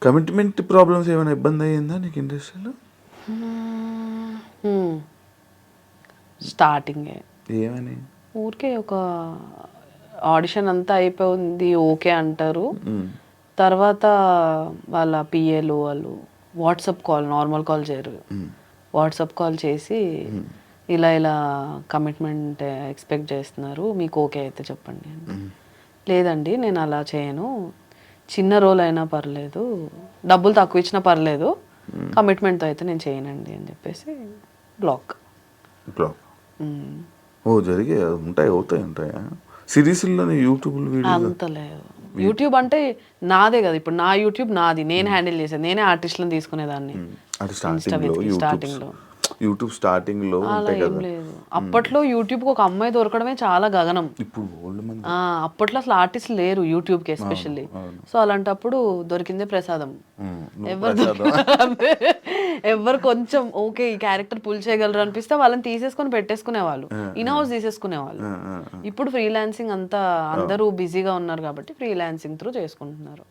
Commitment problems ఏమైనా ఇబ్బంది అయ్యిందా నీకు ఇండస్ట్రీలో? స్టార్టింగే ఏమని? ఊరికే ఒక ఆడిషన్ అంతా అయిపోయింది, ఓకే అంటారు. తర్వాత వాళ్ళ పిఏలు వాళ్ళు వాట్సాప్ కాల్, నార్మల్ కాల్ చేయరు, వాట్సాప్ కాల్ చేసి ఇలా ఇలా కమిట్మెంట్ ఎక్స్పెక్ట్ చేస్తున్నారు, మీకు ఓకే అయితే చెప్పండి అని. లేదండి నేను అలా చేయను, చిన్న రోల్ అయినా పర్లేదు, డబ్బులు తక్కువ ఇచ్చినా పర్లేదు, కమిట్మెంట్తో అయితే నేను చేయనండి అని చెప్పేసి బ్లాక్. ఓ జరిగే అవుతాయా సిరీస్లోనే యూట్యూబ్లో వీడియోస్? అంత లేదు. యూట్యూబ్ అంటే నాదే కదా, ఇప్పుడు నా యూట్యూబ్ నాది, నేను హ్యాండిల్ చేసేది, నేనే ఆర్టిస్ట్లను తీసుకునేదాన్ని. అంటే స్టార్టింగ్లో యూట్యూబ్ స్టార్టింగ్లో అలా ఉంటాయి ఏం కదా. లేదు. అప్పట్లో యూట్యూబ్కి ఒక అమ్మాయి దొరకడమే చాలా గగనం. ఇప్పుడు ఓల్డ్ మంది అప్పట్లో అసలు ఆర్టిస్ట్ లేరు యూట్యూబ్కి ఎస్పెషల్లీ. సో అలాంటప్పుడు దొరికిందే ప్రసాదం. ఎవరు కొంచెం ఓకే ఈ క్యారెక్టర్ పుల్ చేయగలరు అనిపిస్తే వాళ్ళని తీసేసుకొని పెట్టేసుకునేవాళ్ళు, ఇన్ హౌస్ తీసేసుకునేవాళ్ళు. ఇప్పుడు ఫ్రీలాన్సింగ్ అంతా అందరూ బిజీగా ఉన్నారు కాబట్టి ఫ్రీలాన్సింగ్ త్రూ చేసుకుంటున్నారు.